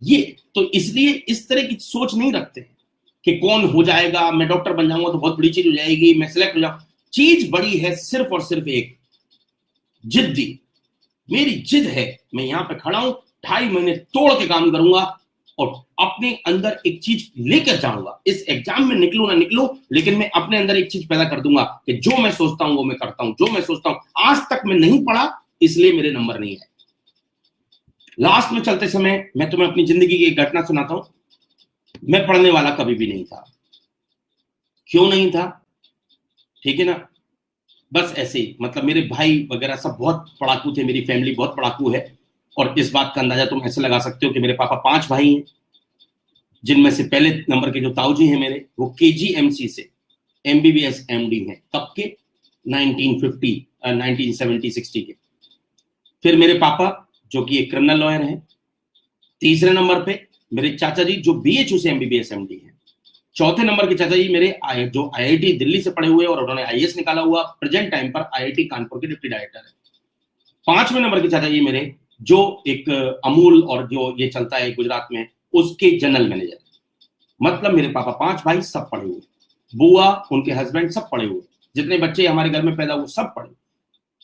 ये तो इसलिए इस तरह की सोच नहीं रखते कि कौन हो जाएगा, मैं डॉक्टर बन जाऊंगा तो बहुत बड़ी चीज हो जाएगी, मैं सिलेक्ट हो जाऊंगा। चीज बड़ी है सिर्फ और सिर्फ एक जिद्दी। मेरी जिद है, मैं यहां पे खड़ा हूं, 2.5 महीने तोड़ के काम करूंगा और अपने अंदर एक चीज लेकर जाऊंगा। इस एग्जाम में निकलूं ना निकलूं, लेकिन मैं अपने अंदर एक चीज पैदा कर दूंगा कि जो मैं सोचता हूं वो मैं करता हूं, जो मैं सोचता हूं। आज तक मैं नहीं पढ़ा इसलिए मेरे नंबर नहीं है। लास्ट में चलते समय मैं तुम्हें अपनी जिंदगी की एक घटना सुनाता हूं। मैं पढ़ने वाला कभी भी नहीं था। क्यों नहीं था? ठीक है ना, बस ऐसे ही, मतलब मेरे भाई वगैरह सब बहुत पढ़ाकू थे, मेरी फैमिली बहुत पढ़ाकू है। और इस बात का अंदाजा तुम ऐसे लगा सकते हो कि मेरे पापा 5 भाई हैं, जिनमें से पहले नंबर के जो ताऊजी हैं मेरे, वो KGMC से MBBS MD हैं। कब के? 1950 1970 60 के। फिर मेरे पापा जो कि एक क्रिमिनल लॉयर हैं। तीसरे नंबर पे मेरे चाचा जी जो BHU से MBBS MD हैं। चौथे नंबर के चाचा जी मेरे जो IIT दिल्ली से पढ़े हुए और उन्होंने IAS निकाला हुआ, प्रेजेंट टाइम पर IIT कानपुर के डिप्टी डायरेक्टर है। 5वें नंबर के चाचा जी मेरे जो एक अमूल और जो ये चलता है गुजरात में, उसके जनरल मैनेजर। मतलब मेरे पापा 5 भाई सब पढ़े हुए, बुआ उनके हस्बैंड सब पढ़े हुए, जितने बच्चे हमारे घर में पैदा हुए सब पढ़े।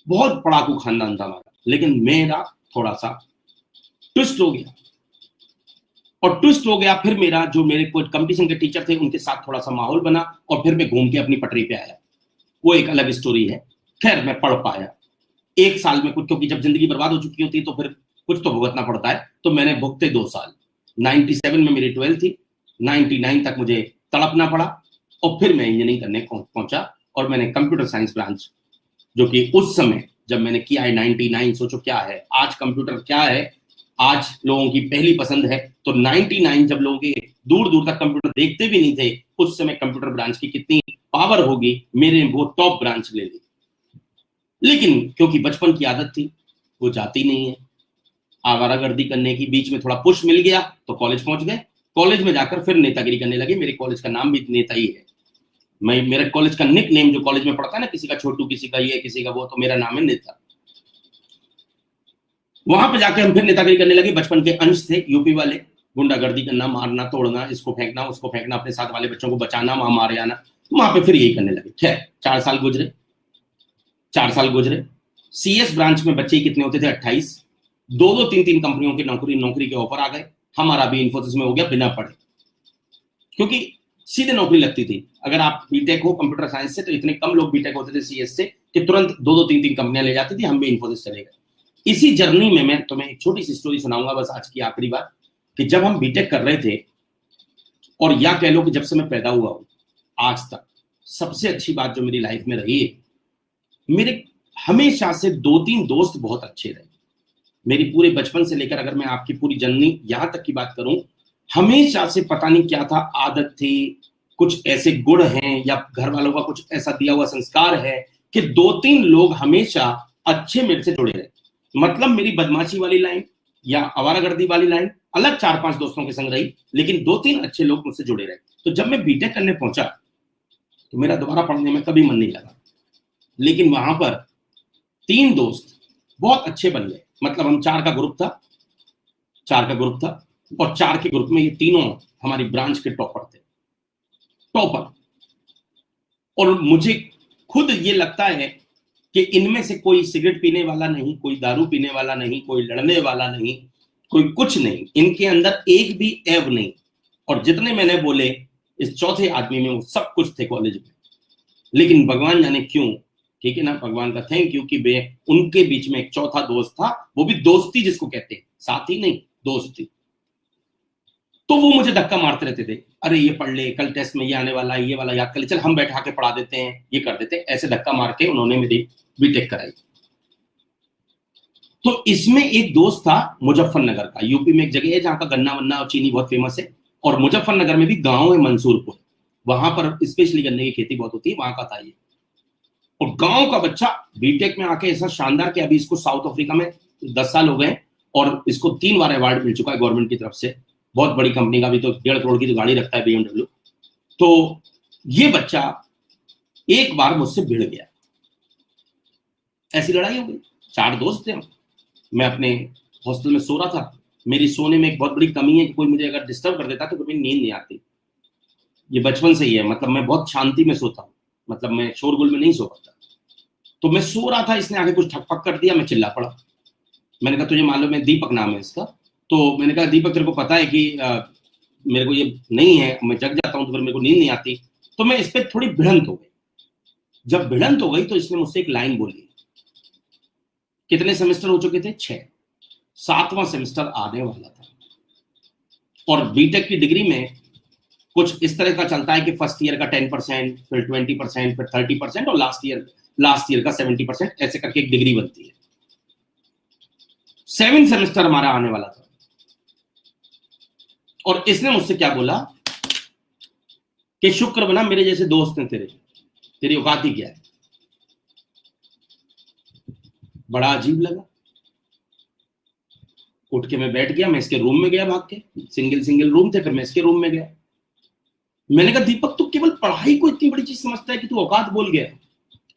बहुत पढ़ाकू खानदान था हमारा। लेकिन मेरा थोड़ा सा ट्विस्ट हो गया, और ट्विस्ट हो गया फिर मेरा जो मेरे कोई कंपटीशन के टीचर थे उनके साथ थोड़ा सा माहौल बना, और फिर मैं घूम के अपनी पटरी पे आया। वो एक अलग स्टोरी है। खैर मैं पढ़ पाया 1 साल में कुछ, क्योंकि जब जिंदगी बर्बाद हो चुकी होती है तो फिर कुछ तो भुगतना पड़ता है। तो मैंने भुगते 2 साल। 97 में मेरी 12 थी, 99 तक मुझे तड़पना पड़ा, और फिर मैं इंजीनियरिंग करने पहुंचा। और मैंने कंप्यूटर साइंस ब्रांच, जो कि उस समय जब मैंने किया है 99, सोचो क्या है आज कंप्यूटर, क्या है आज लोगों की पहली पसंद है। तो 99 जब लोगों के दूर दूर तक कंप्यूटर देखते भी नहीं थे, उस समय कंप्यूटर ब्रांच की कितनी पावर होगी, मेरे वो टॉप ब्रांच ले ली। लेकिन क्योंकि बचपन की आदत थी, वो जाती नहीं है, आवारागर्दी करने की। बीच में थोड़ा पुश मिल गया तो कॉलेज पहुंच गए। कॉलेज में जाकर फिर नेतागिरी करने लगे। मेरे कॉलेज का नाम भी नेता ही है। मेरे कॉलेज का निक नेम जो कॉलेज में पढ़ता है ना, किसी का छोटू, किसी का ये, किसी का वो, तो मेरा नाम है नेता। वहां पे जाके हम फिर नेतागिरी करने लगे। बचपन के अंश थे यूपी वाले, गुंडागर्दी करना, मारना, तोड़ना, इसको फेंकना, उसको फेंकना, अपने साथ वाले बच्चों को बचाना, वहां मारे आना। तो वहां पे फिर यही करने लगे। खैर 4 साल गुजरे, 4 साल गुजरे। CS ब्रांच में बच्चे कितने होते थे? 28। 2-2, 3-3 कंपनियों की नौकरी के ऑफर आ गए। हमारा भी इन्फोसिस में हो गया बिना पढ़े, क्योंकि सीधे नौकरी लगती थी। अगर आप बीटेक हो कंप्यूटर साइंस से, तो इतने कम लोग बीटेक होते थे CS से कि तुरंत 2-2, 3-3 कंपनियां ले जाती थी। हम भी इन्फोसिस चले गए। इसी जर्नी में मैं तुम्हें एक छोटी सी स्टोरी सुनाऊंगा, बस आज की आखिरी बार, कि जब हम बीटेक कर रहे थे, और या कह लो कि जब से मैं पैदा हुआ हूं आज तक, सबसे अच्छी बात जो मेरी लाइफ में रही है, मेरे हमेशा से 2-3 दोस्त बहुत अच्छे रहे। मेरी पूरे बचपन से लेकर, अगर मैं आपकी पूरी जर्नी यहां तक की बात करूं, हमेशा से पता नहीं क्या था, आदत थी, कुछ ऐसे गुण हैं, या घर वालों का कुछ ऐसा दिया हुआ संस्कार है कि 2-3 लोग हमेशा अच्छे मेरे से जुड़े रहे। मतलब मेरी बदमाशी वाली लाइन या आवारागर्दी वाली लाइन अलग 4-5 दोस्तों के संग रही, लेकिन 2-3 अच्छे लोग मुझसे जुड़े रहे। तो जब मैं बीटेक करने पहुंचा तो मेरा दोबारा पढ़ने में कभी मन नहीं लगा। लेकिन वहां पर 3 दोस्त बहुत अच्छे बन गए। मतलब हम 4 का ग्रुप था, 4 का ग्रुप था, और 4 के ग्रुप में ये तीनों हमारी ब्रांच के टॉपर थे, टॉपर। और मुझे खुद ये लगता है कि इनमें से कोई सिगरेट पीने वाला नहीं, कोई दारू पीने वाला नहीं, कोई लड़ने वाला नहीं, कोई कुछ नहीं, इनके अंदर एक भी ऐब नहीं। और जितने मैंने बोले इस चौथे आदमी में वो सब कुछ थे कॉलेज में। लेकिन भगवान जाने क्यों, ठीक है ना, भगवान का थैंक यू कि बे उनके बीच में एक चौथा दोस्त था, वो भी दोस्ती जिसको कहते हैं, साथी नहीं दोस्ती। तो वो मुझे धक्का मारते रहते थे, अरे ये पढ़ ले, कल टेस्ट में ये आने वाला है, ये वाला याद कर ले, चल हम बैठा के पढ़ा देते हैं, ये कर देते हैं। ऐसे धक्का मार के उन्होंने मेरी बीटेक कराई। तो इसमें एक दोस्त था मुजफ्फरनगर का। यूपी में एक जगह है जहां का गन्ना वन्ना और चीनी बहुत फेमस है, और मुजफ्फरनगर में भी गांव है मंसूरपुर, वहां पर स्पेशली गन्ने की खेती बहुत होती है, वहां का था ये। और गांव का बच्चा बीटेक में आके ऐसा शानदार कि अभी इसको साउथ अफ्रीका में 10 साल हो गए, और इसको 3 बार अवार्ड मिल चुका है गवर्नमेंट की तरफ से, बहुत बड़ी कंपनी का भी, तो 1.5 करोड़ की तो गाड़ी रखता है BMW। तो ये बच्चा एक बार मुझसे भिड़ गया, ऐसी लड़ाई हो गई। 4 दोस्त थे हम, मैं अपने हॉस्टल में सो रहा था, मेरी सोने में एक बहुत बड़ी कमी है कि कोई मुझे अगर डिस्टर्ब कर देता तो कभी नींद नहीं आती। ये बचपन से ही है, मतलब मैं बहुत शांति में सोता हूँ, मतलब मैं शोरगुल में नहीं सो पाता। तो मैं सो रहा था, इसने आके कुछ ठकपक कर दिया, मैं चिल्ला पड़ा। मैंने कहा तुझे मालूम है, दीपक नाम है इसका, तो मैंने कहा दीपक तेरे को पता है कि मेरे को ये नहीं है, मैं जग जाता हूँ तो फिर मेरे को नींद नहीं आती। तो मैं इस पर थोड़ी भिड़ंत हो गई। जब भिड़ंत हो गई तो इसने मुझसे एक लाइन बोली। कितने सेमेस्टर हो चुके थे? 6। 7वां सेमेस्टर आने वाला था और बीटेक की डिग्री में कुछ इस तरह का चलता है कि फर्स्ट ईयर का 10%, फिर 20%, फिर 30% और लास्ट ईयर का 70%, ऐसे करके एक डिग्री बनती है। 7 सेमेस्टर हमारा आने वाला था और इसने मुझसे क्या बोला कि शुक्र बना मेरे जैसे दोस्त हैं तेरी औकात ही क्या है। बड़ा अजीब लगा। उठ के मैं बैठ गया, मैं इसके रूम में गया भाग के, सिंगल रूम थे, फिर मैं इसके रूम में गया। मैंने कहा दीपक तू केवल पढ़ाई को इतनी बड़ी चीज समझता है कि तू औकात बोल गया?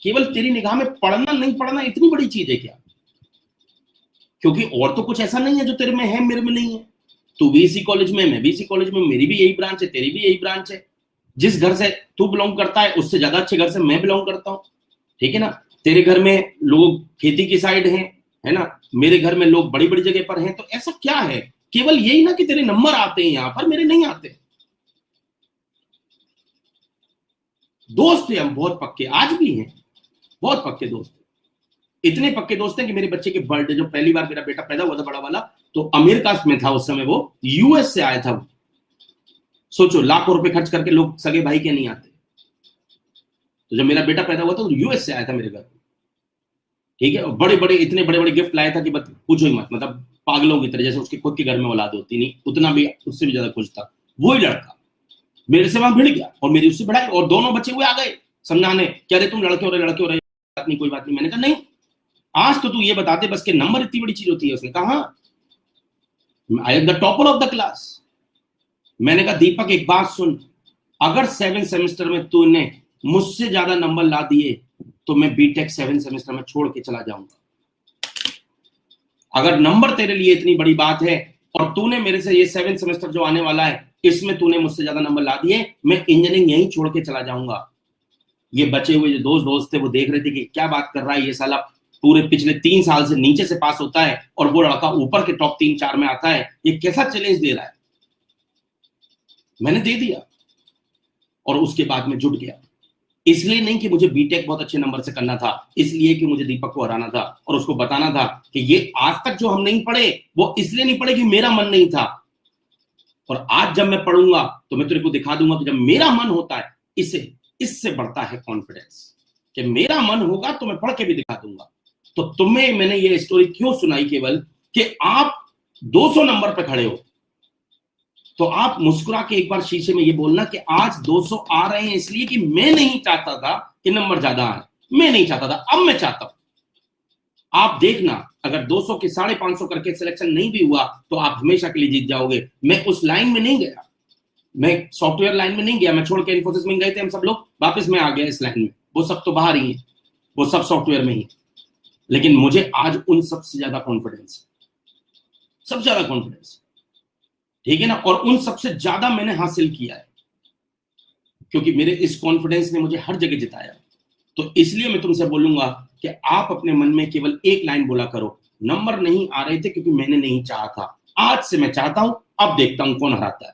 केवल तेरी निगाह में पढ़ना नहीं पढ़ना इतनी बड़ी चीज है क्या? क्योंकि और तो कुछ ऐसा नहीं है जो तेरे में है मेरे में नहीं है। तू भी इसी कॉलेज में, मैं भी इसी कॉलेज में, मेरी भी यही ब्रांच है, तेरी भी यही ब्रांच है। जिस घर से तू बिलोंग करता है उससे ज्यादा अच्छे घर से मैं बिलोंग करता हूँ, ठीक है ना। तेरे घर में लोग खेती की साइड हैं, है ना, मेरे घर में लोग बड़ी बड़ी जगह पर हैं। तो ऐसा क्या है? केवल यही ना कि तेरे नंबर आते हैं यहां पर, मेरे नहीं आते। दोस्त हैं हम बहुत पक्के, आज भी हैं, बहुत पक्के दोस्त। इतने पक्के दोस्त हैं कि मेरे बच्चे के बर्थडे, जो पहली बार मेरा बेटा पैदा हुआ था बड़ा वाला, तो अमेरिका में था उस समय, वो यूएस से आया था। सोचो, लाखों रुपए खर्च करके लोग सगे भाई के नहीं आते। तो जब मेरा बेटा पैदा हुआ था तो यूएस से आया था मेरे घर, ठीक है। बड़े बड़े, इतने बड़े बड़े गिफ्ट लाया था कि पूछो ही मत, मतलब पागलों की तरह, जैसे उसके खुद के घर में औलाद होती नहीं, उतना भी, उससे भी ज्यादा खुश था। वही लड़का मेरे से वहां भिड़ गया और मेरी उससे भिड़ाई, और दोनों बच्चे हुए आ गए समझाने, क्या रे तुम लड़के हो रहे, बात नहीं, कोई बात नहीं। मैंने कहा नहीं, आज तो तू ये बताते बस के नंबर इतनी बड़ी चीज होती है। उसने कहा I am the topper of the class. मैंने कहा दीपक एक बात सुन, अगर 7 सेमेस्टर में तूने मुझसे ज्यादा नंबर ला दिए तो मैं बीटेक 7 सेमेस्टर में छोड़ के चला जाऊंगा। अगर नंबर तेरे लिए इतनी बड़ी बात है और तूने मेरे से ये 7 सेमेस्टर जो आने वाला है इसमें तूने मुझसे ज्यादा नंबर ला दिए, मैं इंजीनियरिंग यहीं छोड़ के चला जाऊंगा। ये बचे हुए जो दोस्त थे वो देख रहे थे कि क्या बात कर रहा है ये साला, पूरे पिछले 3 साल से नीचे से पास होता है और वो लड़का ऊपर के टॉप 3-4 में आता है, ये कैसा चैलेंज दे रहा है। मैंने दे दिया और उसके बाद में जुट गया। इसलिए नहीं कि मुझे बीटेक बहुत अच्छे नंबर से करना था, इसलिए कि मुझे दीपक को हराना था और उसको बताना था कि ये आज तक जो हम नहीं पढ़े वो इसलिए नहीं पढ़े कि मेरा मन नहीं था, और आज जब मैं पढ़ूंगा तो मैं तेरे को दिखा दूंगा कि जब मेरा मन होता है, इससे बढ़ता है कॉन्फिडेंस, कि मेरा मन होगा तो मैं पढ़ के भी दिखा दूंगा। तो तुम्हें मैंने ये स्टोरी क्यों सुनाई, केवल कि आप 200 नंबर पे खड़े हो तो आप मुस्कुरा के एक बार शीशे में ये बोलना कि आज 200 आ रहे हैं इसलिए कि मैं नहीं चाहता था कि नंबर ज्यादा आए, मैं नहीं चाहता था, अब मैं चाहता हूं। आप देखना, अगर 200 के 550 करके सिलेक्शन नहीं भी हुआ तो आप हमेशा के लिए जीत जाओगे। मैं उस लाइन में नहीं गया, मैं सॉफ्टवेयर लाइन में नहीं गया, मैं छोड़ के इन्फोसिस में गए थे हम सब लोग, वापस मैं आ गया इस लाइन में। वो सब तो बाहर ही है, वो सब सॉफ्टवेयर में ही। लेकिन मुझे आज उन सबसे ज्यादा कॉन्फिडेंस, सबसे ज्यादा कॉन्फिडेंस, ठीक है ना। और उन सबसे ज्यादा मैंने हासिल किया है क्योंकि मेरे इस कॉन्फिडेंस ने मुझे हर जगह जिताया। तो इसलिए मैं तुमसे बोलूंगा कि आप अपने मन में केवल एक लाइन बोला करो, नंबर नहीं आ रहे थे क्योंकि मैंने नहीं चाहा था, आज से मैं चाहता हूं, अब देखता हूं कौन हराता है,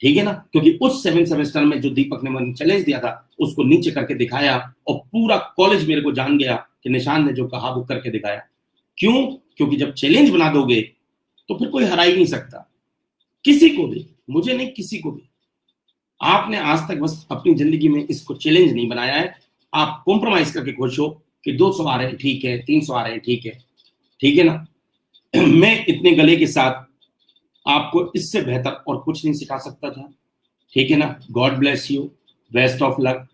ठीक है ना। क्योंकि उस 7 सेमेस्टर में जो दीपक ने मुझे चैलेंज दिया था उसको नीचे करके दिखाया और पूरा कॉलेज मेरे को जान गया कि निशान ने जो कहा वो करके दिखाया। क्यों? क्योंकि जब चैलेंज बना दोगे तो फिर कोई हरा ही नहीं सकता, किसी को भी, मुझे नहीं, किसी को भी। आपने आज तक बस अपनी जिंदगी में इसको चैलेंज नहीं बनाया है। आप कॉम्प्रोमाइज करके खुश हो कि 200 आ रहे हैं ठीक है, 300 आ रहे हैं ठीक है ना। मैं इतने गले के साथ आपको इससे बेहतर और कुछ नहीं सिखा सकता था, ठीक है ना। God bless you, best of luck.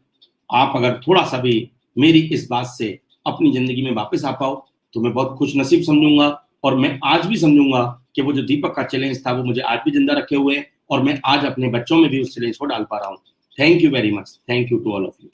आप अगर थोड़ा सा भी मेरी इस बात से अपनी जिंदगी में वापस आ पाओ तो मैं बहुत खुश नसीब समझूंगा। और मैं आज भी समझूंगा कि वो जो दीपक का चैलेंज था वो मुझे आज भी जिंदा रखे हुए है और मैं आज अपने बच्चों में भी उस चैलेंज को डाल पा रहा हूँ। Thank you very much, thank you to all of you.